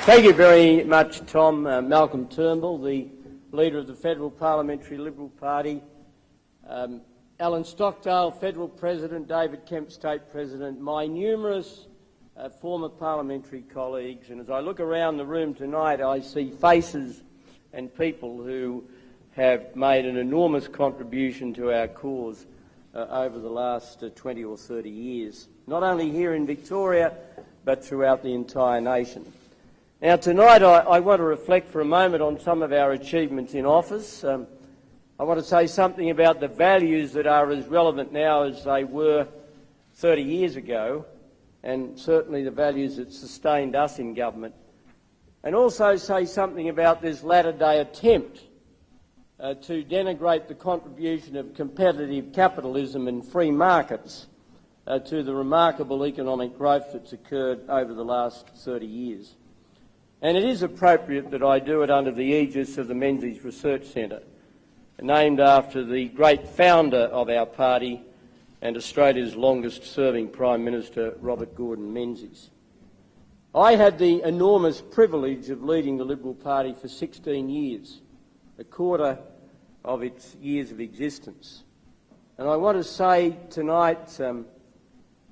Thank you very much, Tom. Malcolm Turnbull, the Leader of the Federal Parliamentary Liberal Party, Alan Stockdale, Federal President, David Kemp, State President, my numerous former parliamentary colleagues, and as I look around the room tonight I see faces and people who have made an enormous contribution to our cause over the last 20 or 30 years, not only here in Victoria but throughout the entire nation. Now tonight I want to reflect for a moment on some of our achievements in office. I want to say something about the values that are as relevant now as they were 30 years ago, and certainly the values that sustained us in government, and also say something about this latter-day attempt to denigrate the contribution of competitive capitalism and free markets to the remarkable economic growth that's occurred over the last 30 years. And it is appropriate that I do it under the aegis of the Menzies Research Centre, named after the great founder of our party and Australia's longest-serving Prime Minister, Robert Gordon Menzies. I had the enormous privilege of leading the Liberal Party for 16 years, a quarter of its years of existence. And I want to say tonight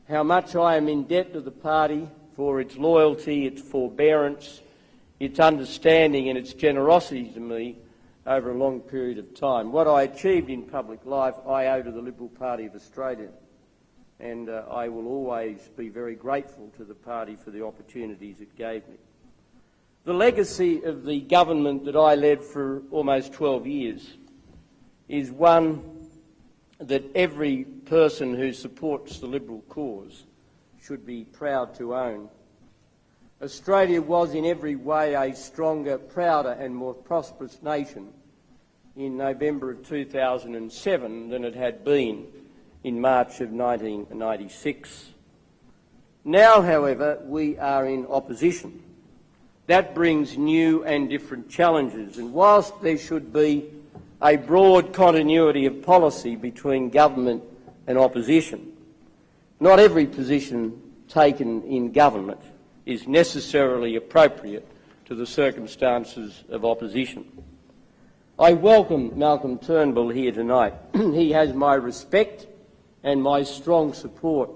how much I am in debt to the party for its loyalty, its forbearance, its understanding and its generosity to me over a long period of time. What I achieved in public life I owe to the Liberal Party of Australia, and I will always be very grateful to the party for the opportunities it gave me. The legacy of the government that I led for almost 12 years is one that every person who supports the Liberal cause should be proud to own. Australia was in every way a stronger, prouder and more prosperous nation in November of 2007 than it had been in March of 1996. Now, however, we are in opposition. That brings new and different challenges, and whilst there should be a broad continuity of policy between government and opposition, not every position taken in government is necessarily appropriate to the circumstances of opposition. I welcome Malcolm Turnbull here tonight. He has my respect and my strong support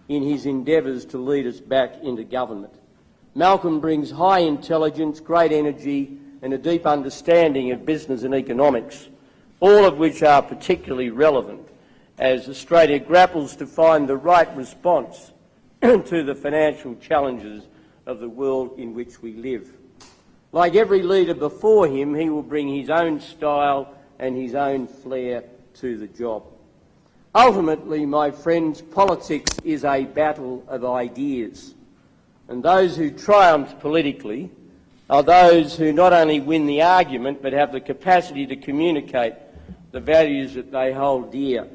in his endeavours to lead us back into government. Malcolm brings high intelligence, great energy and a deep understanding of business and economics, all of which are particularly relevant as Australia grapples to find the right response to the financial challenges of the world in which we live. Like every leader before him, he will bring his own style and his own flair to the job. Ultimately, my friends, politics is a battle of ideas, and those who triumph politically are those who not only win the argument but have the capacity to communicate the values that they hold dear.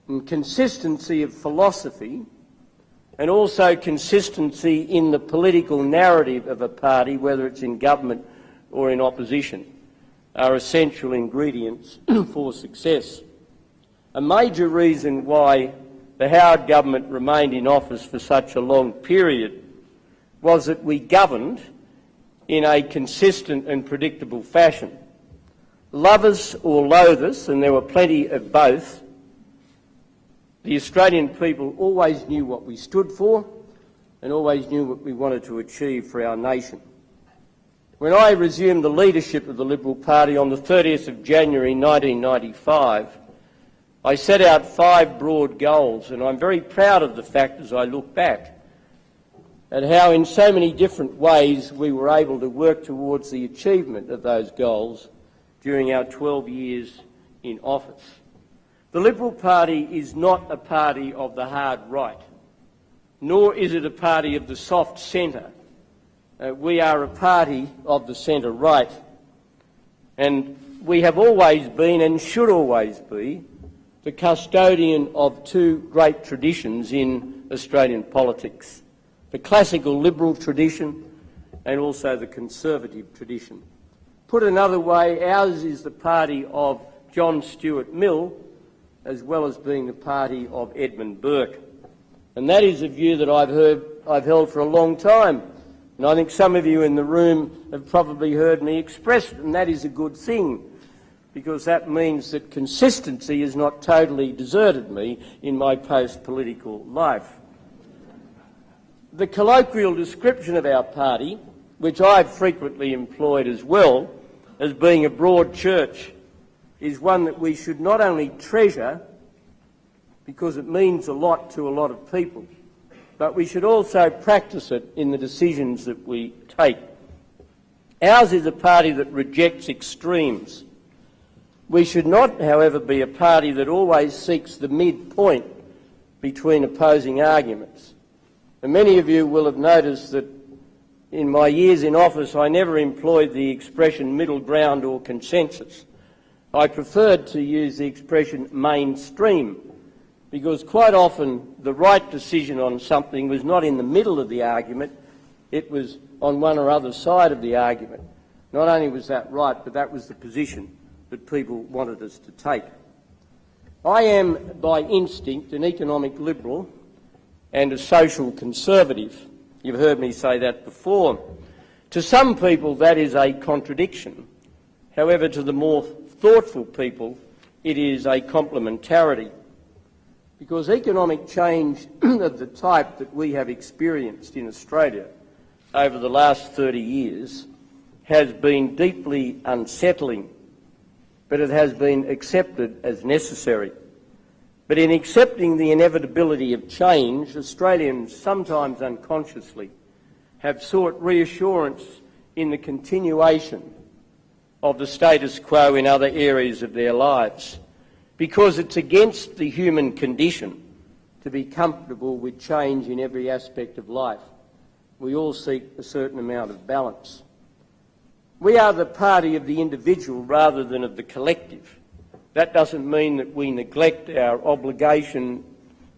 And consistency of philosophy and also consistency in the political narrative of a party, whether it's in government or in opposition, are essential ingredients for success. A major reason why the Howard government remained in office for such a long period was that we governed in a consistent and predictable fashion. Love us or loathe us, and there were plenty of both, the Australian people always knew what we stood for and always knew what we wanted to achieve for our nation. When I resumed the leadership of the Liberal Party on the 30th of January 1995, I set out 5 broad goals, and I'm very proud of the fact as I look back at how in so many different ways we were able to work towards the achievement of those goals during our 12 years in office. The Liberal Party is not a party of the hard right, nor is it a party of the soft centre. We are a party of the centre right, and we have always been and should always be the custodian of 2 great traditions in Australian politics, the classical Liberal tradition and also the conservative tradition. Put another way, ours is the party of John Stuart Mill, as well as being the party of Edmund Burke. And that is a view that I've held for a long time. And I think some of you in the room have probably heard me express it, and that is a good thing, because that means that consistency has not totally deserted me in my post-political life. The colloquial description of our party, which I've frequently employed as well, as being a broad church, is one that we should not only treasure, because it means a lot to a lot of people, but we should also practice it in the decisions that we take. Ours is a party that rejects extremes. We should not, however, be a party that always seeks the midpoint between opposing arguments. And many of you will have noticed that in my years in office I never employed the expression middle ground or consensus. I preferred to use the expression mainstream, because quite often the right decision on something was not in the middle of the argument, it was on one or other side of the argument. Not only was that right, but that was the position that people wanted us to take. I am, by instinct, an economic liberal and a social conservative. You've heard me say that before. To some people that is a contradiction. However, to the more thoughtful people, it is a complementarity. Because economic change of the type that we have experienced in Australia over the last 30 years has been deeply unsettling, but it has been accepted as necessary. But in accepting the inevitability of change, Australians, sometimes unconsciously, have sought reassurance in the continuation of the status quo in other areas of their lives, because it's against the human condition to be comfortable with change in every aspect of life. We all seek a certain amount of balance. We are the party of the individual rather than of the collective. That doesn't mean that we neglect our obligation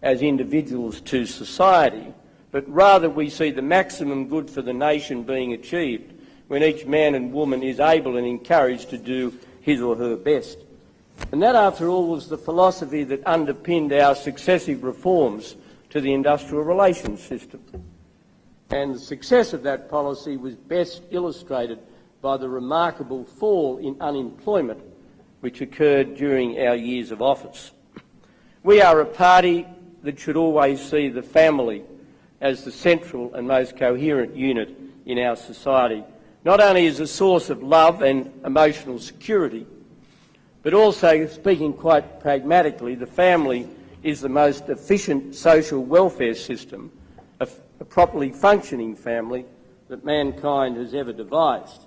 as individuals to society, but rather we see the maximum good for the nation being achieved when each man and woman is able and encouraged to do his or her best. And that, after all, was the philosophy that underpinned our successive reforms to the industrial relations system. And the success of that policy was best illustrated by the remarkable fall in unemployment which occurred during our years of office. We are a party that should always see the family as the central and most coherent unit in our society, not only as a source of love and emotional security, but also, speaking quite pragmatically, the family is the most efficient social welfare system, a properly functioning family, that mankind has ever devised.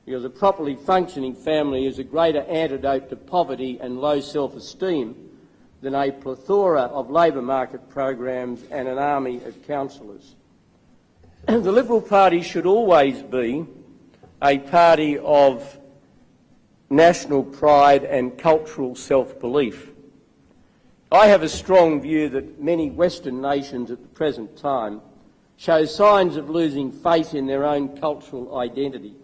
Because a properly functioning family is a greater antidote to poverty and low self-esteem than a plethora of labour market programs and an army of counsellors. The Liberal Party should always be a party of national pride and cultural self-belief. I have a strong view that many Western nations at the present time show signs of losing faith in their own cultural identity.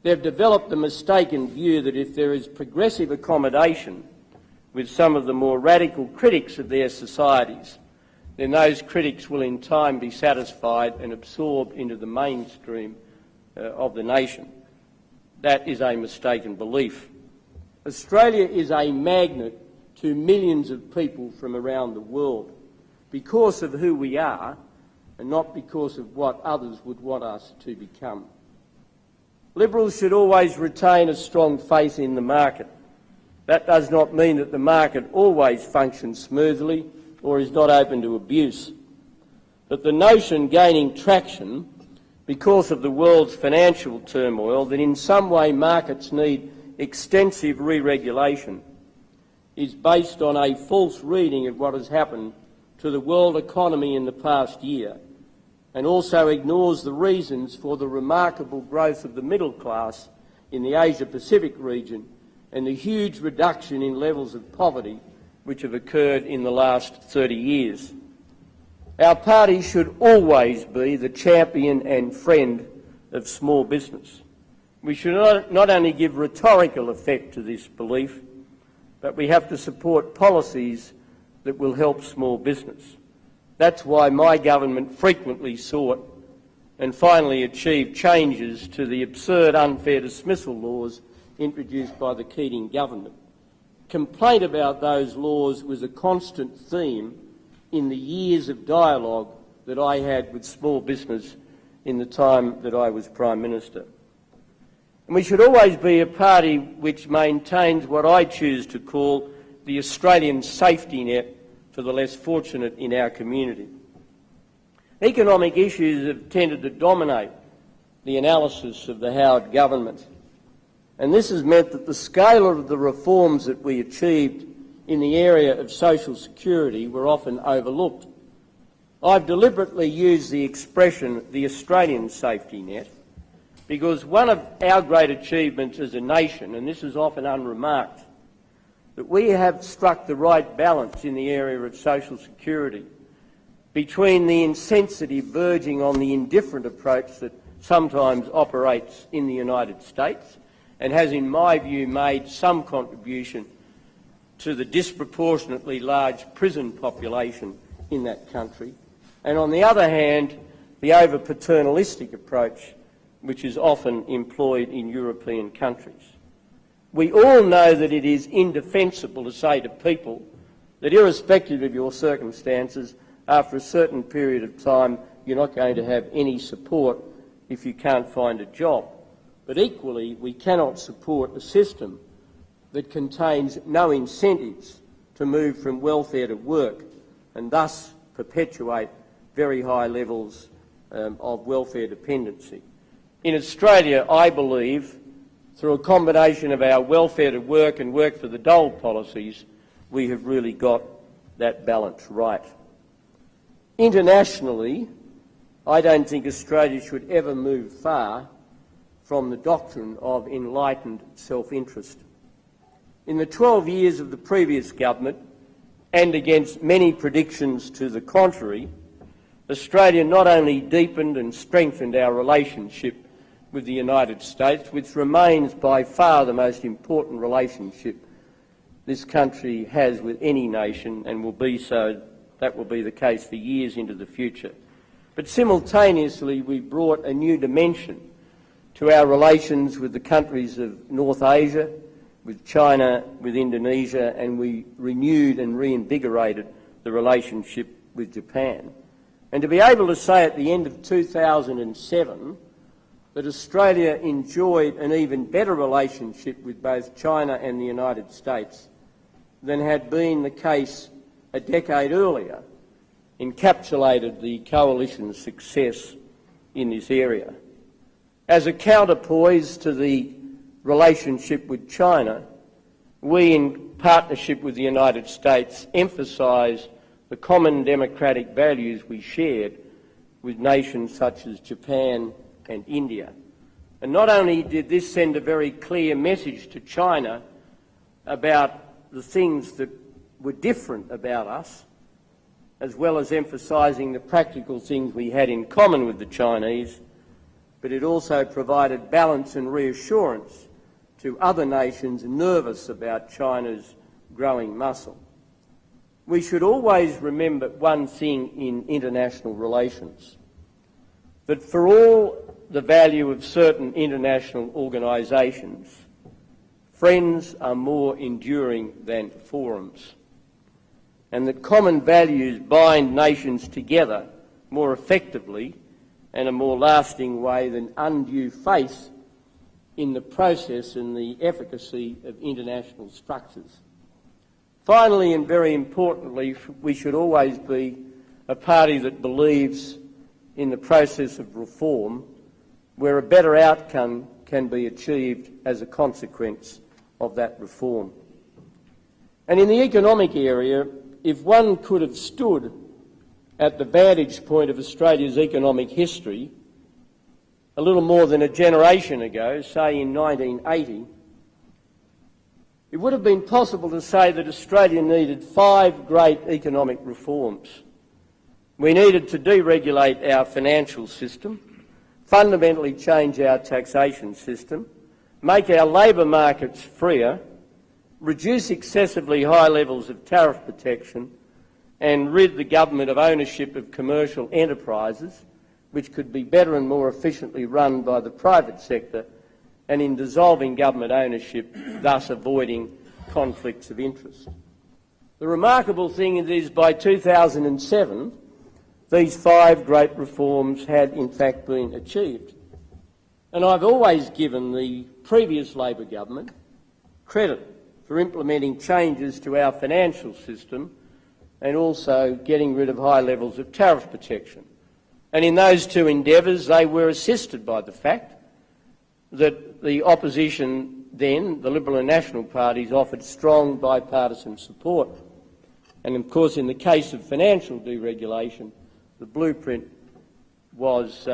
They've developed the mistaken view that if there is progressive accommodation with some of the more radical critics of their societies, then those critics will in time be satisfied and absorbed into the mainstream of the nation. That is a mistaken belief. Australia is a magnet to millions of people from around the world because of who we are and not because of what others would want us to become. Liberals should always retain a strong faith in the market. That does not mean that the market always functions smoothly or is not open to abuse. But the notion gaining traction because of the world's financial turmoil that in some way markets need extensive re-regulation is based on a false reading of what has happened to the world economy in the past year, and also ignores the reasons for the remarkable growth of the middle class in the Asia-Pacific region and the huge reduction in levels of poverty which have occurred in the last 30 years. Our party should always be the champion and friend of small business. We should not only give rhetorical effect to this belief, but we have to support policies that will help small business. That's why my government frequently sought and finally achieved changes to the absurd unfair dismissal laws introduced by the Keating government. Complaint about those laws was a constant theme in the years of dialogue that I had with small business in the time that I was Prime Minister. And we should always be a party which maintains what I choose to call the Australian safety net for the less fortunate in our community. Economic issues have tended to dominate the analysis of the Howard government, and this has meant that the scale of the reforms that we achieved in the area of social security were often overlooked. I've deliberately used the expression the Australian safety net because one of our great achievements as a nation, and this is often unremarked, that we have struck the right balance in the area of social security between the insensitive verging on the indifferent approach that sometimes operates in the United States and has, in my view, made some contribution to the disproportionately large prison population in that country, and on the other hand, the over-paternalistic approach which is often employed in European countries. We all know that it is indefensible to say to people that irrespective of your circumstances, after a certain period of time you're not going to have any support if you can't find a job. But equally, we cannot support a system that contains no incentives to move from welfare to work and thus perpetuate very high levels of welfare dependency. In Australia, I believe, through a combination of our welfare to work and work for the dole policies, we have really got that balance right. Internationally, I don't think Australia should ever move far from the doctrine of enlightened self-interest. In the 12 years of the previous government, and against many predictions to the contrary, Australia not only deepened and strengthened our relationship with the United States, which remains by far the most important relationship this country has with any nation and will be so, that will be the case for years into the future. But simultaneously we brought a new dimension to our relations with the countries of North Asia, with China, with Indonesia, and we renewed and reinvigorated the relationship with Japan. And to be able to say at the end of 2007 that Australia enjoyed an even better relationship with both China and the United States than had been the case a decade earlier encapsulated the coalition's success in this area. As a counterpoise to the relationship with China, we, in partnership with the United States, emphasised the common democratic values we shared with nations such as Japan and India. And not only did this send a very clear message to China about the things that were different about us, as well as emphasising the practical things we had in common with the Chinese, but it also provided balance and reassurance to other nations nervous about China's growing muscle. We should always remember one thing in international relations, that for all the value of certain international organisations, friends are more enduring than forums, and that common values bind nations together more effectively and a more lasting way than undue faith in the process and the efficacy of international structures. Finally, and very importantly, we should always be a party that believes in the process of reform where a better outcome can be achieved as a consequence of that reform. And in the economic area, if one could have stood at the vantage point of Australia's economic history a little more than a generation ago, say in 1980, it would have been possible to say that Australia needed 5 great economic reforms. We needed to deregulate our financial system, fundamentally change our taxation system, make our labour markets freer, reduce excessively high levels of tariff protection, and rid the government of ownership of commercial enterprises, which could be better and more efficiently run by the private sector, and in dissolving government ownership, thus avoiding conflicts of interest. The remarkable thing is by 2007, these 5 great reforms had in fact been achieved. And I've always given the previous Labor government credit for implementing changes to our financial system and also getting rid of high levels of tariff protection. And in those 2 endeavours, they were assisted by the fact that the opposition then, the Liberal and National parties, offered strong bipartisan support. And of course, in the case of financial deregulation, the blueprint was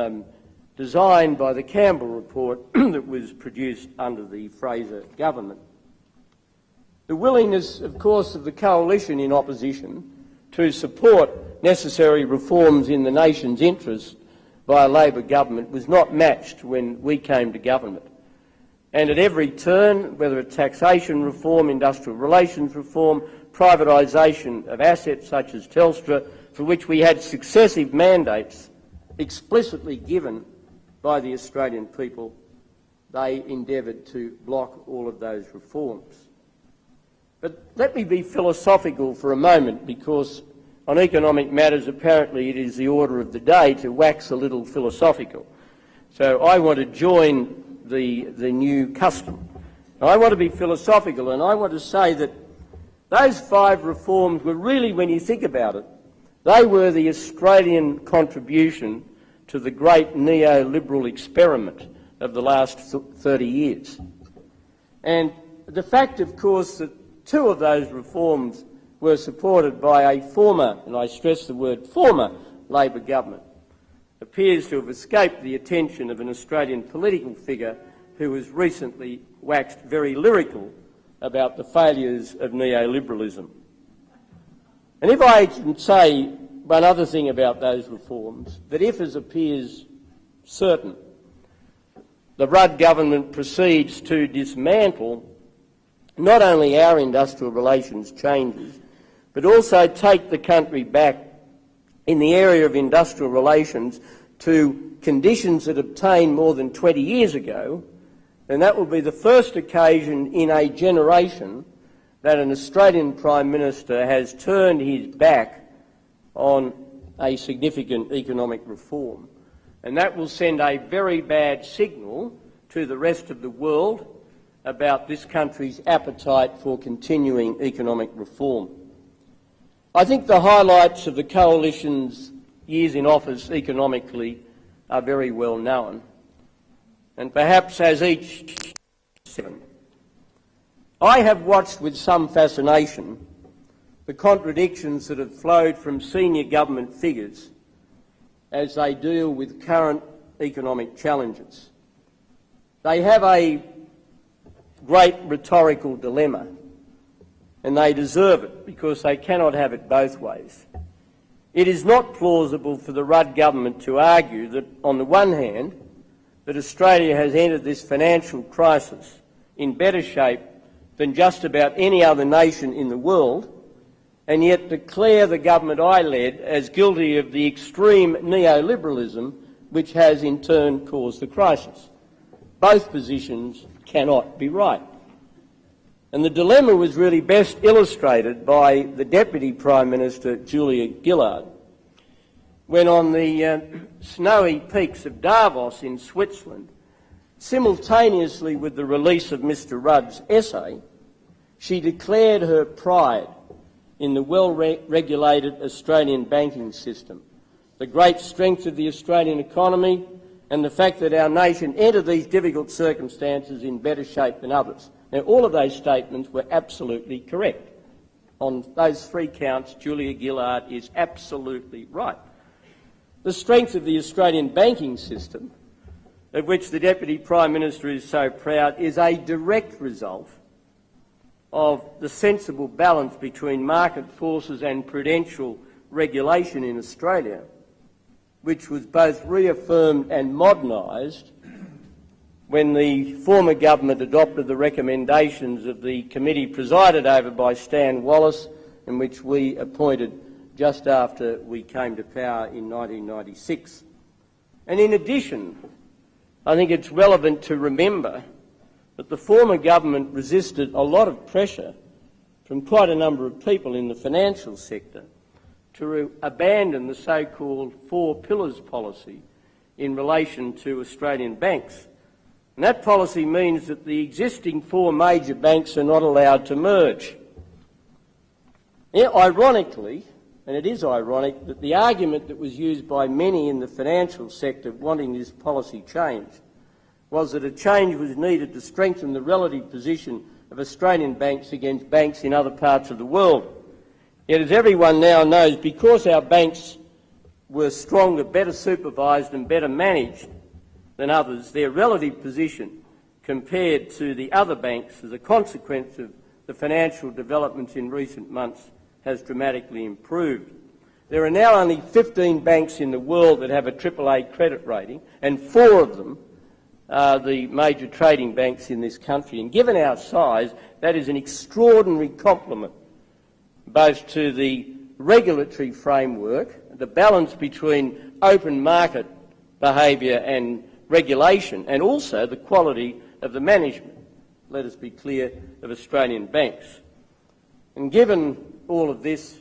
designed by the Campbell report that was produced under the Fraser government. The willingness, of course, of the coalition in opposition to support necessary reforms in the nation's interest by a Labor government was not matched when we came to government. And at every turn, whether it's taxation reform, industrial relations reform, privatisation of assets such as Telstra, for which we had successive mandates explicitly given by the Australian people, they endeavoured to block all of those reforms. But let me be philosophical for a moment, because on economic matters apparently it is the order of the day to wax a little philosophical. So I want to join the new custom. I want to be philosophical, and I want to say that those 5 reforms were really, when you think about it, they were the Australian contribution to the great neoliberal experiment of the last 30 years. And the fact, of course, that 2 of those reforms were supported by a former, and I stress the word former, Labor government appears to have escaped the attention of an Australian political figure who has recently waxed very lyrical about the failures of neoliberalism. And if I can say one other thing about those reforms, that if, as appears certain, the Rudd government proceeds to dismantle not only our industrial relations changes, but also take the country back in the area of industrial relations to conditions that obtained more than 20 years ago, then that will be the first occasion in a generation that an Australian Prime Minister has turned his back on a significant economic reform. And that will send a very bad signal to the rest of the world about this country's appetite for continuing economic reform. I think the highlights of the Coalition's years in office economically are very well known, and perhaps as each seven. I have watched with some fascination the contradictions that have flowed from senior government figures as they deal with current economic challenges. They have a great rhetorical dilemma, and they deserve it because they cannot have it both ways. It is not plausible for the Rudd government to argue that, on the one hand, that Australia has entered this financial crisis in better shape than just about any other nation in the world, and yet declare the government I led as guilty of the extreme neoliberalism which has in turn caused the crisis. Both positions cannot be right. And the dilemma was really best illustrated by the Deputy Prime Minister, Julia Gillard, when on the snowy peaks of Davos in Switzerland, simultaneously with the release of Mr Rudd's essay, she declared her pride in the well-regulated Australian banking system, the great strength of the Australian economy, and the fact that our nation entered these difficult circumstances in better shape than others. Now, all of those statements were absolutely correct. On those 3 counts, Julia Gillard is absolutely right. The strength of the Australian banking system, of which the Deputy Prime Minister is so proud, is a direct result of the sensible balance between market forces and prudential regulation in Australia, which was both reaffirmed and modernised when the former government adopted the recommendations of the committee presided over by Stan Wallace, and which we appointed just after we came to power in 1996. And in addition, I think it's relevant to remember that the former government resisted a lot of pressure from quite a number of people in the financial sector to abandon the so-called four pillars policy in relation to Australian banks. And that policy means that the existing four major banks are not allowed to merge. Ironically, and it is ironic, that the argument that was used by many in the financial sector wanting this policy change was that a change was needed to strengthen the relative position of Australian banks against banks in other parts of the world. Yet, as everyone now knows, because our banks were stronger, better supervised and better managed than others, their relative position compared to the other banks as a consequence of the financial developments in recent months has dramatically improved. There are now only 15 banks in the world that have a AAA credit rating, and 4 of them are the major trading banks in this country. And given our size, that is an extraordinary compliment both to the regulatory framework, the balance between open market behaviour and regulation, and also the quality of the management, let us be clear, of Australian banks. And given all of this,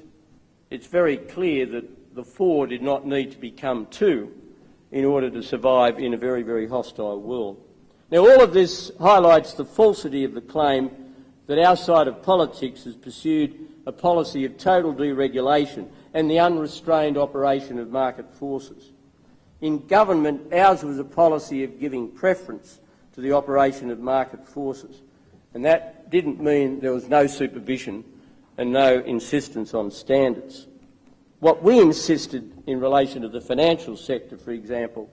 it's very clear that the 4 did not need to become 2 in order to survive in a very, very hostile world. Now, all of this highlights the falsity of the claim that our side of politics has pursued a policy of total deregulation and the unrestrained operation of market forces. In government, ours was a policy of giving preference to the operation of market forces, and that didn't mean there was no supervision and no insistence on standards. What we insisted in relation to the financial sector, for example,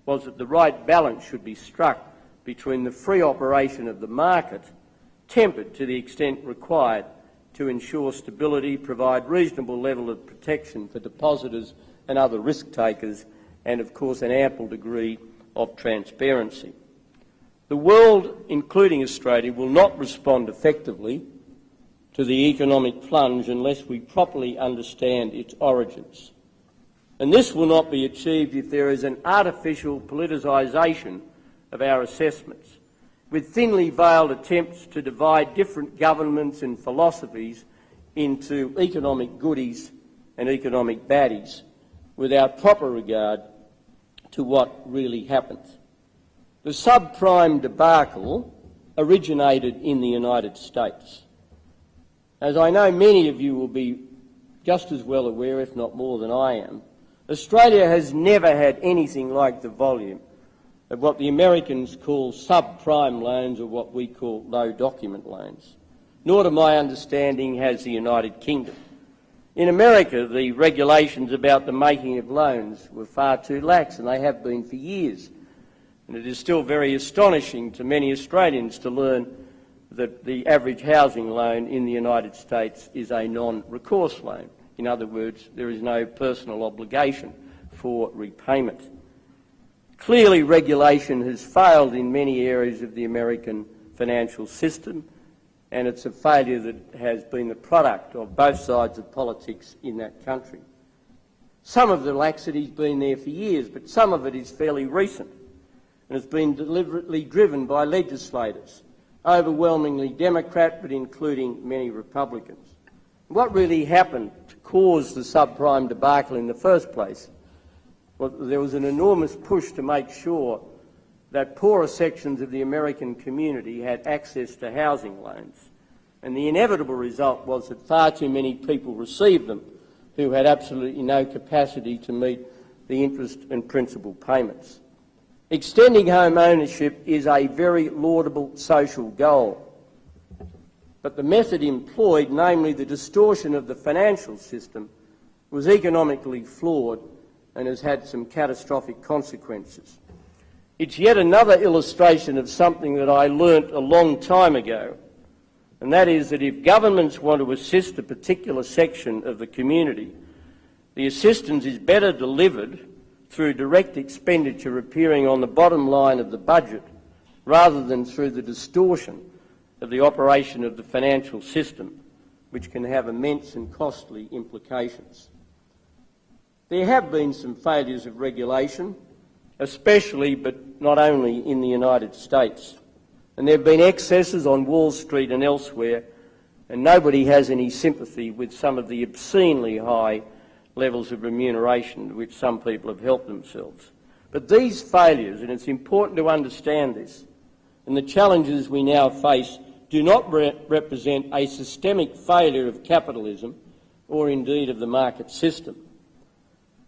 was that the right balance should be struck between the free operation of the market, tempered to the extent required to ensure stability, provide reasonable level of protection for depositors and other risk takers, and of course an ample degree of transparency. The world, including Australia, will not respond effectively to the economic plunge unless we properly understand its origins. And this will not be achieved if there is an artificial politicisation of our assessments, with thinly veiled attempts to divide different governments and philosophies into economic goodies and economic baddies, without proper regard to what really happens. The subprime debacle originated in the United States. As I know many of you will be just as well aware, if not more than I am, Australia has never had anything like the volume of what the Americans call subprime loans, or what we call low document loans. Nor, to my understanding, has the United Kingdom. In America, the regulations about the making of loans were far too lax, and they have been for years. And it is still very astonishing to many Australians to learn that the average housing loan in the United States is a non-recourse loan. In other words, there is no personal obligation for repayment. Clearly, regulation has failed in many areas of the American financial system, and it's a failure that has been the product of both sides of politics in that country. Some of the laxity's been there for years, but some of it is fairly recent, and has been deliberately driven by legislators, overwhelmingly Democrat, but including many Republicans. What really happened to cause the subprime debacle in the first place? Well, there was an enormous push to make sure that poorer sections of the American community had access to housing loans. And the inevitable result was that far too many people received them who had absolutely no capacity to meet the interest and principal payments. Extending home ownership is a very laudable social goal. But the method employed, namely the distortion of the financial system, was economically flawed and has had some catastrophic consequences. It's yet another illustration of something that I learnt a long time ago, and that is that if governments want to assist a particular section of the community, the assistance is better delivered through direct expenditure appearing on the bottom line of the budget rather than through the distortion of the operation of the financial system, which can have immense and costly implications. There have been some failures of regulation, especially but not only in the United States. And there have been excesses on Wall Street and elsewhere, and nobody has any sympathy with some of the obscenely high levels of remuneration to which some people have helped themselves. But these failures, and it's important to understand this, and the challenges we now face do not represent a systemic failure of capitalism or indeed of the market system.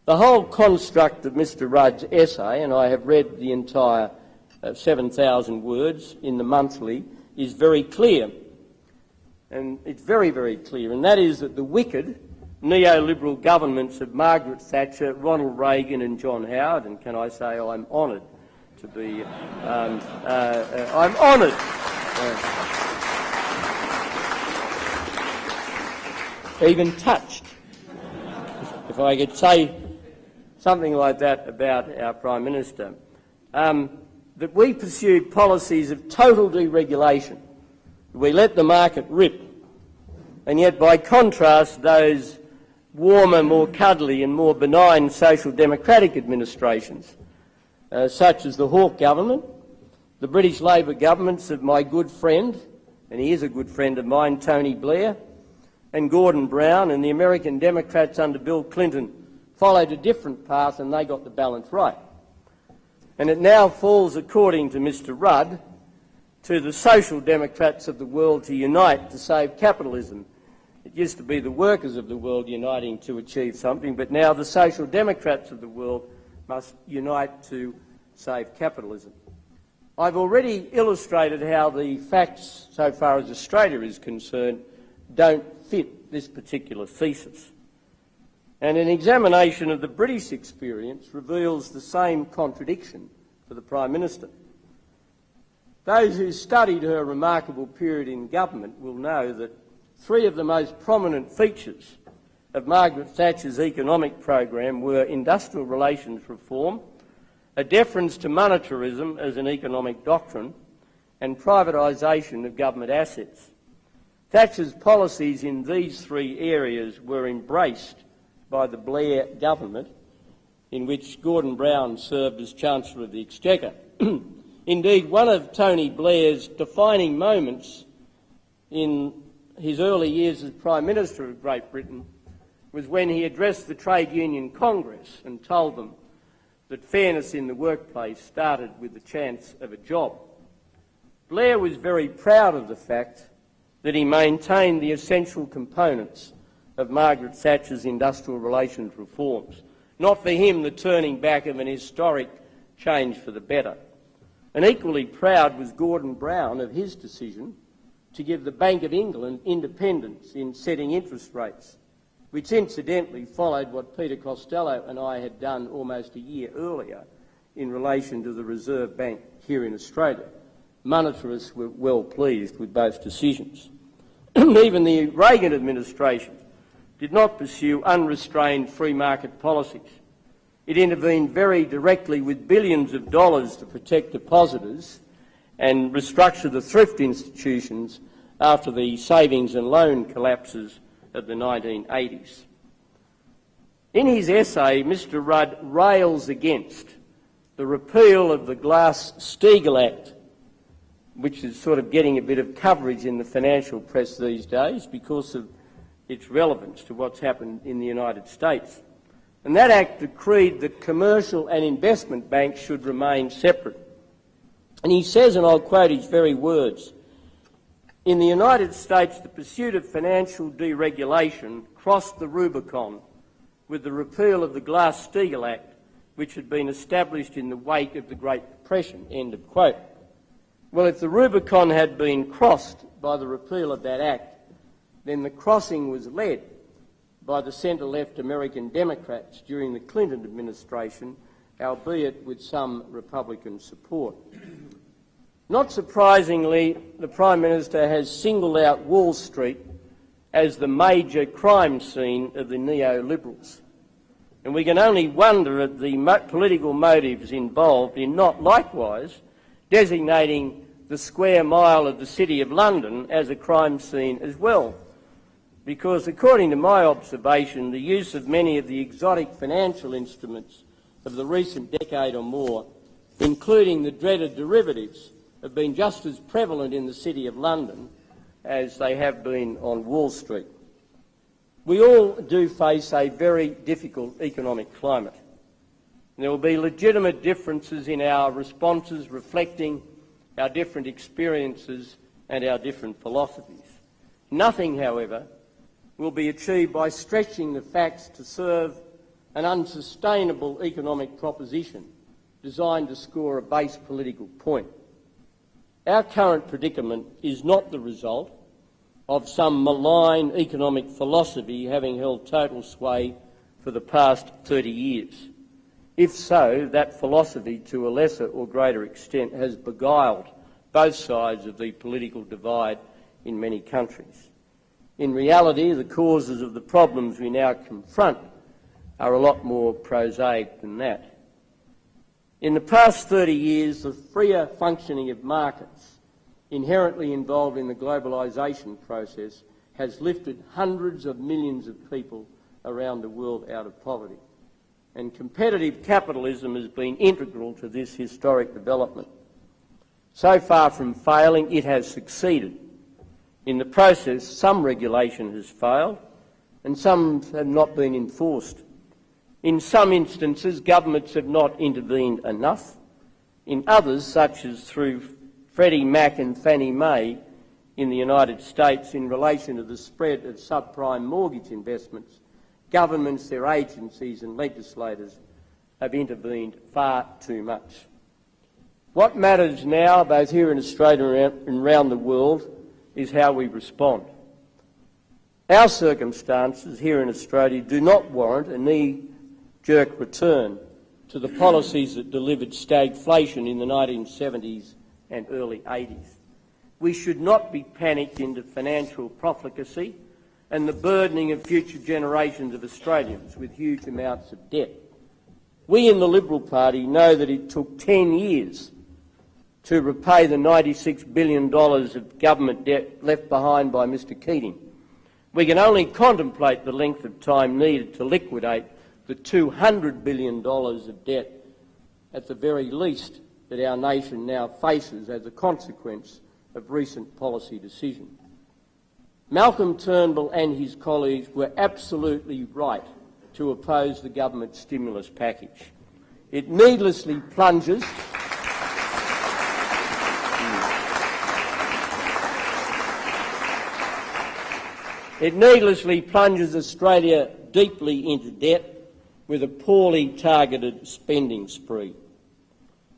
The whole construct of Mr Rudd's essay, and I have read the entire 7,000 words in the Monthly, is very clear. And it's very, very clear, and that is that the wicked neoliberal governments of Margaret Thatcher, Ronald Reagan and John Howard, and can I say I'm honoured to be, I'm honoured. Even touched, if I could say something like that about our Prime Minister, that we pursued policies of total deregulation. We let the market rip, and yet by contrast those warmer, more cuddly and more benign social democratic administrations, such as the Hawke government, the British Labor governments of my good friend, and he is a good friend of mine, Tony Blair, and Gordon Brown, and the American Democrats under Bill Clinton followed a different path and they got the balance right. And it now falls, according to Mr Rudd, to the social democrats of the world to unite to save capitalism. It used to be the workers of the world uniting to achieve something, but now the social democrats of the world must unite to save capitalism. I've already illustrated how the facts, so far as Australia is concerned, don't fit this particular thesis. And an examination of the British experience reveals the same contradiction for the Prime Minister. Those who studied her remarkable period in government will know that three of the most prominent features of Margaret Thatcher's economic program were industrial relations reform, a deference to monetarism as an economic doctrine, and privatisation of government assets. Thatcher's policies in these three areas were embraced by the Blair government, in which Gordon Brown served as Chancellor of the Exchequer. Indeed, one of Tony Blair's defining moments in his early years as Prime Minister of Great Britain was when he addressed the Trade Union Congress and told them that fairness in the workplace started with the chance of a job. Blair was very proud of the fact that he maintained the essential components of Margaret Thatcher's industrial relations reforms. Not for him the turning back of an historic change for the better. And equally proud was Gordon Brown of his decision to give the Bank of England independence in setting interest rates, which incidentally followed what Peter Costello and I had done almost a year earlier in relation to the Reserve Bank here in Australia. Monetarists were well pleased with both decisions. Even the Reagan administration did not pursue unrestrained free market policies. It intervened very directly with billions of dollars to protect depositors and restructure the thrift institutions after the savings and loan collapses of the 1980s. In his essay, Mr Rudd rails against the repeal of the Glass-Steagall Act, which is sort of getting a bit of coverage in the financial press these days because of its relevance to what's happened in the United States. And that act decreed that commercial and investment banks should remain separate. And he says, and I'll quote his very words, "In the United States, the pursuit of financial deregulation crossed the Rubicon with the repeal of the Glass-Steagall Act, which had been established in the wake of the Great Depression." End of quote. Well, if the Rubicon had been crossed by the repeal of that act, then the crossing was led by the centre-left American Democrats during the Clinton administration, albeit with some Republican support. Not surprisingly, the Prime Minister has singled out Wall Street as the major crime scene of the neoliberals. And we can only wonder at the political motives involved in not likewise designating the square mile of the City of London as a crime scene as well. Because according to my observation, the use of many of the exotic financial instruments of the recent decade or more, including the dreaded derivatives, have been just as prevalent in the City of London as they have been on Wall Street. We all do face a very difficult economic climate. There will be legitimate differences in our responses reflecting our different experiences and our different philosophies. Nothing, however, will be achieved by stretching the facts to serve an unsustainable economic proposition designed to score a base political point. Our current predicament is not the result of some malign economic philosophy having held total sway for the past 30 years. If so, that philosophy, to a lesser or greater extent, has beguiled both sides of the political divide in many countries. In reality, the causes of the problems we now confront are a lot more prosaic than that. In the past 30 years, the freer functioning of markets inherently involved in the globalisation process has lifted hundreds of millions of people around the world out of poverty. And competitive capitalism has been integral to this historic development. So far from failing, it has succeeded. In the process, some regulation has failed and some have not been enforced. In some instances, governments have not intervened enough. In others, such as through Freddie Mac and Fannie Mae in the United States in relation to the spread of subprime mortgage investments, governments, their agencies and legislators have intervened far too much. What matters now, both here in Australia and around the world, is how we respond. Our circumstances here in Australia do not warrant a knee-jerk return to the policies that delivered stagflation in the 1970s and early 80s. We should not be panicked into financial profligacy and the burdening of future generations of Australians with huge amounts of debt. We in the Liberal Party know that it took 10 years to repay the $96 billion of government debt left behind by Mr Keating. We can only contemplate the length of time needed to liquidate the $200 billion of debt, at the very least, that our nation now faces as a consequence of recent policy decisions. Malcolm Turnbull and his colleagues were absolutely right to oppose the government stimulus package. It needlessly plunges Australia deeply into debt with a poorly targeted spending spree.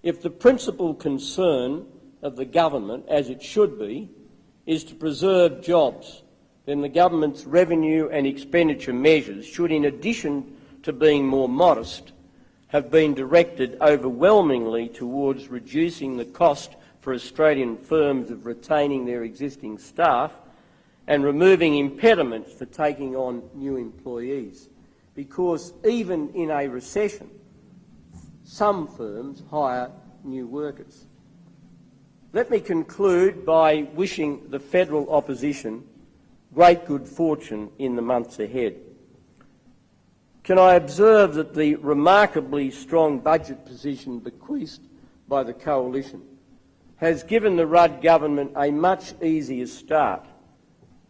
If the principal concern of the government, as it should be, is to preserve jobs, then the government's revenue and expenditure measures should, in addition to being more modest, have been directed overwhelmingly towards reducing the cost for Australian firms of retaining their existing staff and removing impediments for taking on new employees. Because even in a recession, some firms hire new workers. Let me conclude by wishing the federal opposition great good fortune in the months ahead. Can I observe that the remarkably strong budget position bequeathed by the Coalition has given the Rudd government a much easier start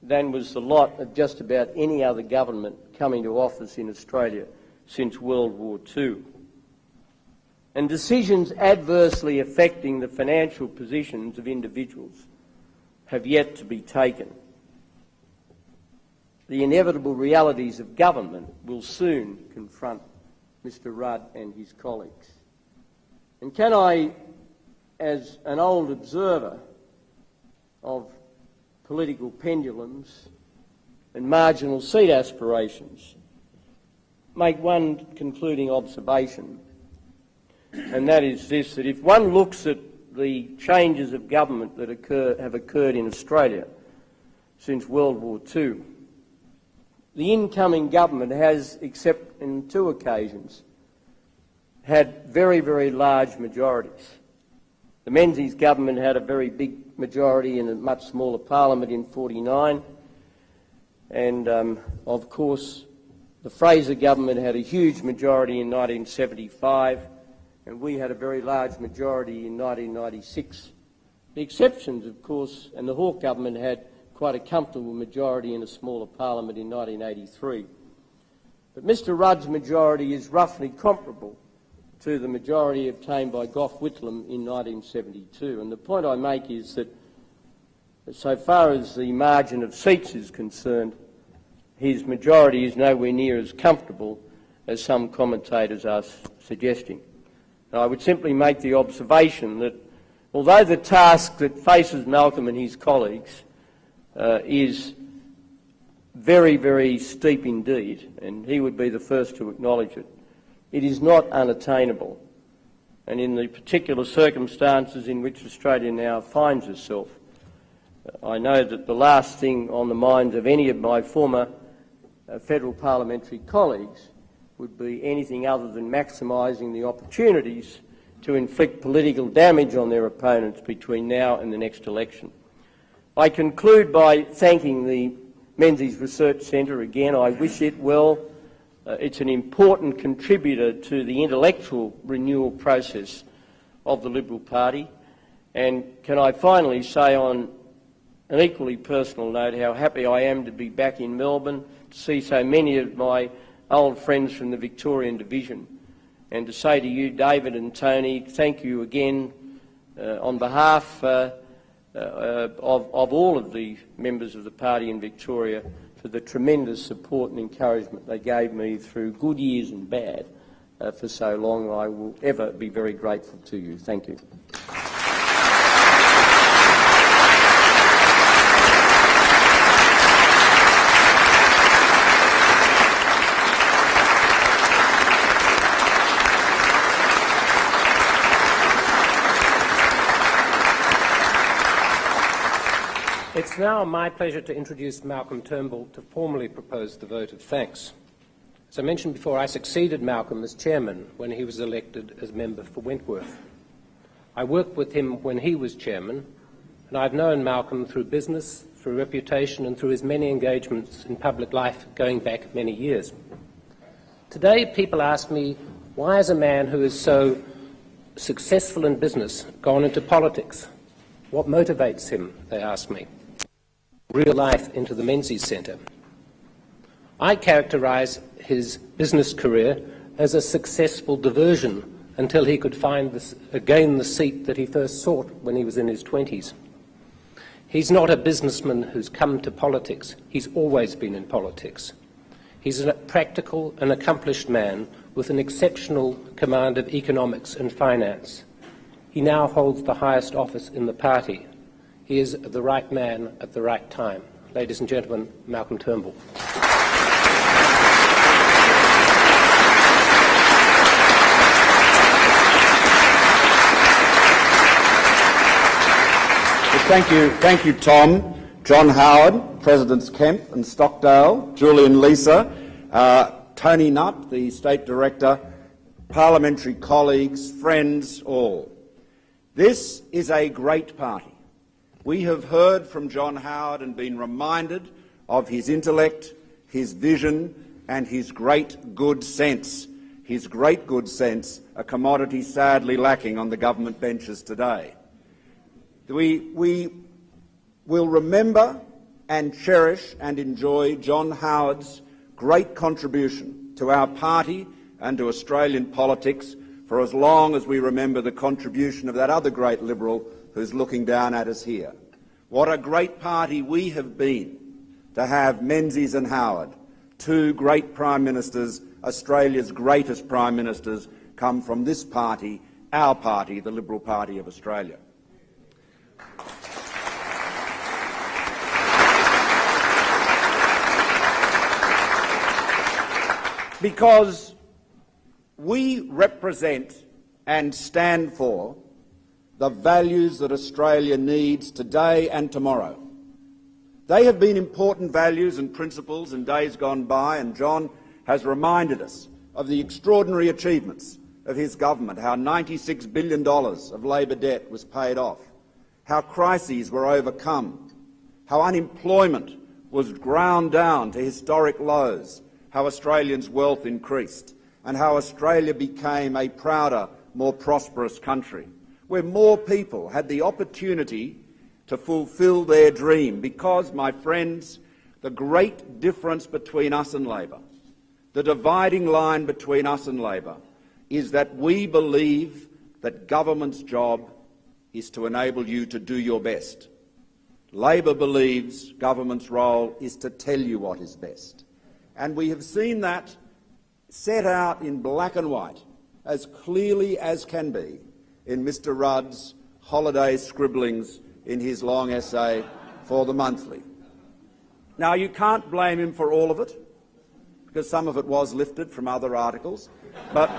than was the lot of just about any other government coming to office in Australia since World War II. And decisions adversely affecting the financial positions of individuals have yet to be taken. The inevitable realities of government will soon confront Mr Rudd and his colleagues. And can I, as an old observer of political pendulums and marginal seat aspirations, make one concluding observation, and that is this, that if one looks at the changes of government that have occurred in Australia since World War II, the incoming government has, except in two occasions, had very, very large majorities. The Menzies government had a very big majority in a much smaller parliament in 1949, and of course The Fraser government had a huge majority in 1975, and we had a very large majority in 1996. The exceptions, of course, and the Hawke government had quite a comfortable majority in a smaller parliament in 1983. But Mr Rudd's majority is roughly comparable to the majority obtained by Gough Whitlam in 1972. And the point I make is that, so far as the margin of seats is concerned, his majority is nowhere near as comfortable as some commentators are suggesting. And I would simply make the observation that although the task that faces Malcolm and his colleagues is very, very steep indeed, and he would be the first to acknowledge it, it is not unattainable. And in the particular circumstances in which Australia now finds itself, I know that the last thing on the minds of any of my former federal parliamentary colleagues would be anything other than maximising the opportunities to inflict political damage on their opponents between now and the next election. I conclude by thanking the Menzies Research Centre again. I wish it well. It's an important contributor to the intellectual renewal process of the Liberal Party. And can I finally say on an equally personal note how happy I am to be back in Melbourne, to see so many of my old friends from the Victorian Division, and to say to you, David and Tony, thank you again on behalf of all of the members of the party in Victoria for the tremendous support and encouragement they gave me through good years and bad for so long. I will ever be very grateful to you. Thank you. It's now my pleasure to introduce Malcolm Turnbull to formally propose the vote of thanks. As I mentioned before, I succeeded Malcolm as chairman when he was elected as member for Wentworth. I worked with him when he was chairman, and I've known Malcolm through business, through reputation, and through his many engagements in public life going back many years. Today, people ask me, why is a man who is so successful in business gone into politics? What motivates him, they ask me. Real life into the Menzies Centre. I characterise his business career as a successful diversion until he could gain the seat that he first sought when he was in his 20s. He's not a businessman who's come to politics. He's always been in politics. He's a practical and accomplished man with an exceptional command of economics and finance. He now holds the highest office in the party. He is the right man at the right time. Ladies and gentlemen, Malcolm Turnbull. Thank you, Tom, John Howard, Presidents Kemp and Stockdale, Julian Leeser, Tony Nutt, the State Director, parliamentary colleagues, friends, all. This is a great party. We have heard from John Howard and been reminded of his intellect, his vision and his great good sense. His great good sense, a commodity sadly lacking on the government benches today. We will remember and cherish and enjoy John Howard's great contribution to our party and to Australian politics for as long as we remember the contribution of that other great Liberal who's looking down at us here. What a great party we have been to have Menzies and Howard, two great Prime Ministers, Australia's greatest Prime Ministers, come from this party, our party, the Liberal Party of Australia. Because we represent and stand for the values that Australia needs today and tomorrow. They have been important values and principles in days gone by, and John has reminded us of the extraordinary achievements of his government, how $96 billion of Labor debt was paid off, how crises were overcome, how unemployment was ground down to historic lows, how Australians' wealth increased, and how Australia became a prouder, more prosperous country, where more people had the opportunity to fulfil their dream. Because, my friends, the great difference between us and Labor, the dividing line between us and Labor, is that we believe that government's job is to enable you to do your best. Labor believes government's role is to tell you what is best. And we have seen that set out in black and white, as clearly as can be, in Mr Rudd's holiday scribblings in his long essay for the Monthly. Now, you can't blame him for all of it, because some of it was lifted from other articles, but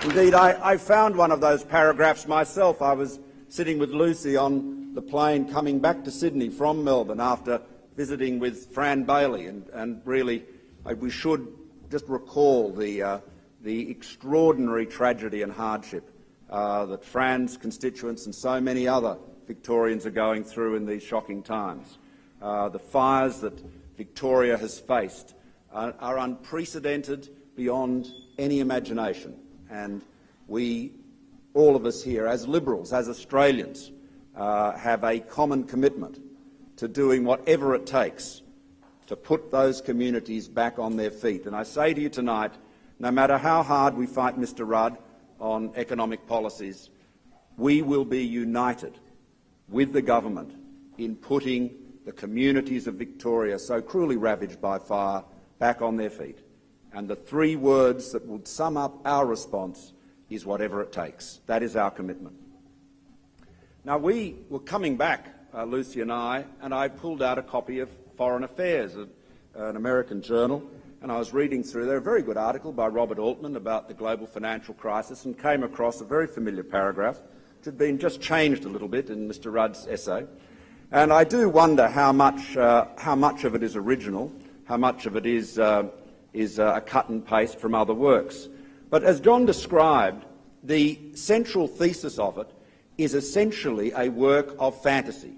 indeed, I found one of those paragraphs myself. I was sitting with Lucy on the plane coming back to Sydney from Melbourne after visiting with Fran Bailey, and really we should just recall the extraordinary tragedy and hardship that Fran's constituents and so many other Victorians are going through in these shocking times. The fires that Victoria has faced are unprecedented beyond any imagination, and we, all of us here, as Liberals, as Australians, have a common commitment to doing whatever it takes to put those communities back on their feet. And I say to you tonight, no matter how hard we fight Mr Rudd on economic policies, we will be united with the government in putting the communities of Victoria, so cruelly ravaged by fire, back on their feet. And the three words that would sum up our response is whatever it takes. That is our commitment. Now, we were coming back, Lucy and I pulled out a copy of Foreign Affairs, an American journal, and I was reading through there a very good article by Robert Altman about the global financial crisis, and came across a very familiar paragraph which had been just changed a little bit in Mr Rudd's essay. And I do wonder how much of it is original, how much of it is a cut and paste from other works. But as John described, the central thesis of it is essentially a work of fantasy.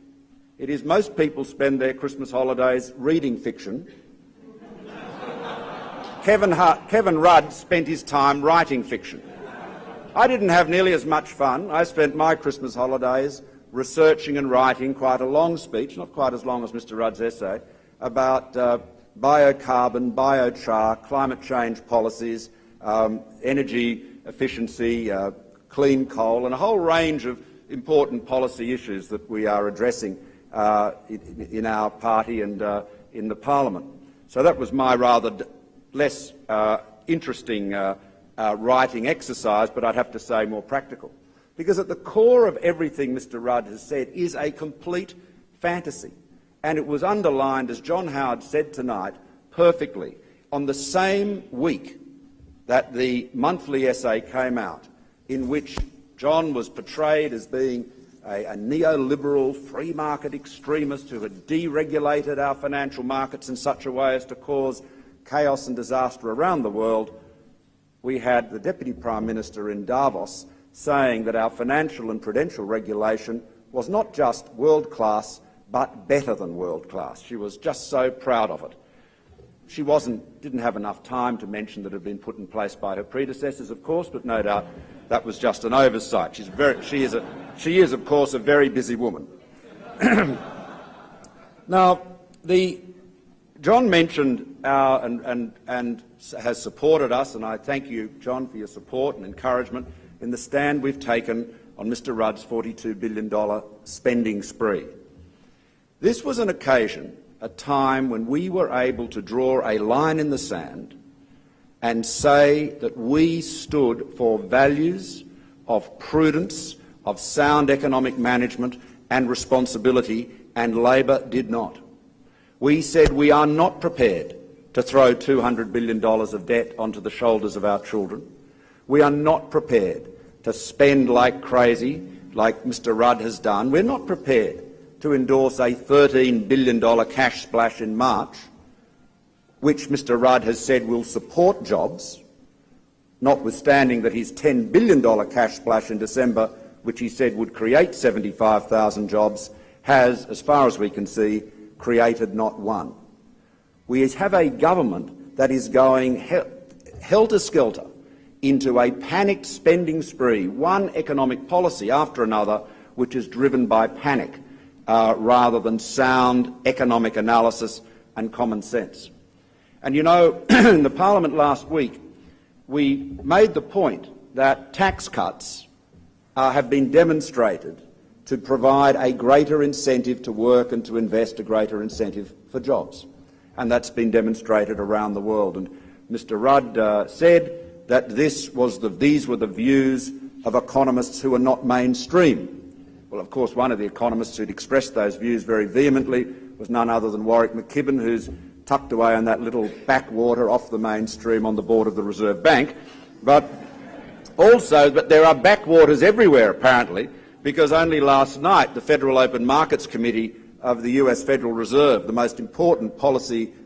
It is most people spend their Christmas holidays reading fiction. Kevin Rudd spent his time writing fiction. I didn't have nearly as much fun. I spent my Christmas holidays researching and writing quite a long speech, not quite as long as Mr Rudd's essay, about biocarbon, biochar, climate change policies, energy efficiency, clean coal, and a whole range of important policy issues that we are addressing in our party and in the Parliament. So that was my rather less interesting writing exercise, but I'd have to say more practical. Because at the core of everything Mr Rudd has said is a complete fantasy. And it was underlined, as John Howard said tonight, perfectly, on the same week that the Monthly essay came out, in which John was portrayed as being a neoliberal, free market extremist who had deregulated our financial markets in such a way as to cause chaos and disaster around the world. We had the Deputy Prime Minister in Davos saying that our financial and prudential regulation was not just world-class, but better than world-class. She was just so proud of it. She didn't have enough time to mention that it had been put in place by her predecessors, of course, but no doubt that was just an oversight. She is, of course, a very busy woman. Now, John mentioned and has supported us, and I thank you, John, for your support and encouragement in the stand we've taken on Mr Rudd's $42 billion spending spree. This was an occasion, a time when we were able to draw a line in the sand and say that we stood for values of prudence, of sound economic management and responsibility, and Labor did not. We said we are not prepared to throw $200 billion of debt onto the shoulders of our children. We are not prepared to spend like crazy, like Mr Rudd has done. We're not prepared to endorse a $13 billion cash splash in March, which Mr Rudd has said will support jobs, notwithstanding that his $10 billion cash splash in December which he said would create 75,000 jobs, has, as far as we can see, created not one. We have a government that is going helter-skelter into a panicked spending spree, one economic policy after another, which is driven by panic rather than sound economic analysis and common sense. And you know, in the Parliament last week, we made the point that tax cuts have been demonstrated to provide a greater incentive to work and to invest, a greater incentive for jobs. And that's been demonstrated around the world. And Mr Rudd said that these were the views of economists who are not mainstream. Well, of course, one of the economists who'd expressed those views very vehemently was none other than Warwick McKibben, who's tucked away in that little backwater off the mainstream on the board of the Reserve Bank. But there are backwaters everywhere, apparently, because only last night the Federal Open Markets Committee of the US Federal Reserve, the most important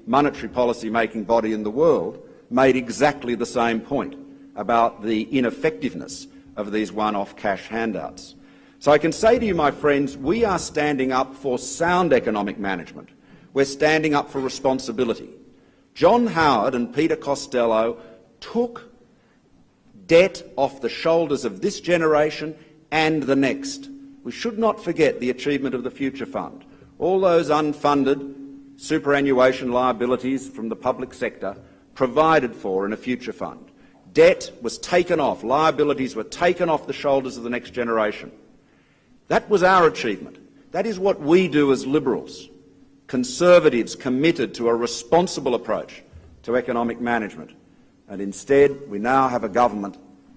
monetary policy-making body in the world, made exactly the same point about the ineffectiveness of these one-off cash handouts. So I can say to you, my friends, we are standing up for sound economic management. We're standing up for responsibility. John Howard and Peter Costello took debt off the shoulders of this generation and the next. We should not forget the achievement of the Future Fund. All those unfunded superannuation liabilities from the public sector provided for in a future fund. Debt was taken off, liabilities were taken off the shoulders of the next generation. That was our achievement. That is what we do as Liberals, Conservatives committed to a responsible approach to economic management. And instead, we now have a government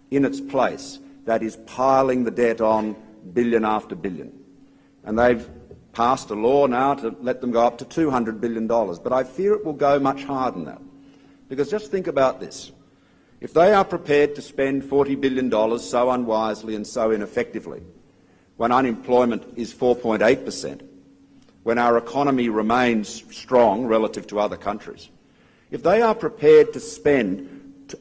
in its place that is piling the debt on billion after billion. And they've passed a law now to let them go up to $200 billion. But I fear it will go much higher than that. Because just think about this. If they are prepared to spend $40 billion so unwisely and so ineffectively, when unemployment is 4.8%, when our economy remains strong relative to other countries, if they are prepared to spend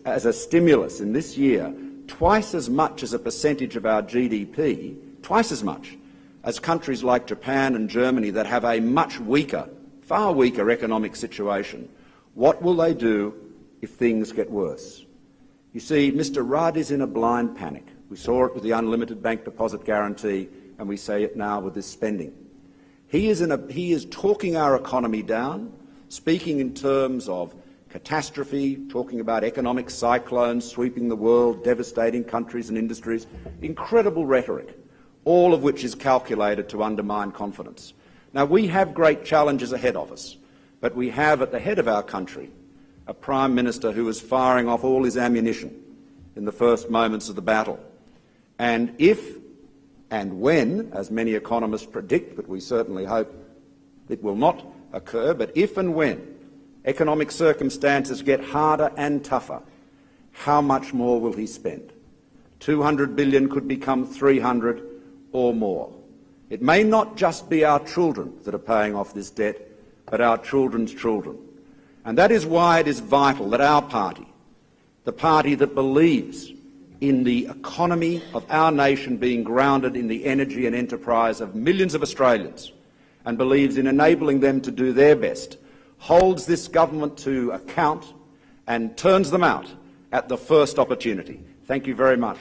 as a stimulus in this year twice as much as a percentage of our GDP, twice as much as countries like Japan and Germany that have a much weaker, far weaker economic situation, what will they do if things get worse? You see, Mr Rudd is in a blind panic. We saw it with the unlimited bank deposit guarantee, and we see it now with this spending. He is talking our economy down, speaking in terms of catastrophe, talking about economic cyclones sweeping the world, devastating countries and industries. Incredible rhetoric, all of which is calculated to undermine confidence. Now, we have great challenges ahead of us, but we have at the head of our country a Prime Minister who is firing off all his ammunition in the first moments of the battle. And if and when, as many economists predict, but we certainly hope it will not occur, but if and when economic circumstances get harder and tougher, how much more will he spend? 200 billion could become 300 or more. It may not just be our children that are paying off this debt, but our children's children. And that is why it is vital that our party, the party that believes in the economy of our nation being grounded in the energy and enterprise of millions of Australians and believes in enabling them to do their best, holds this government to account and turns them out at the first opportunity. Thank you very much.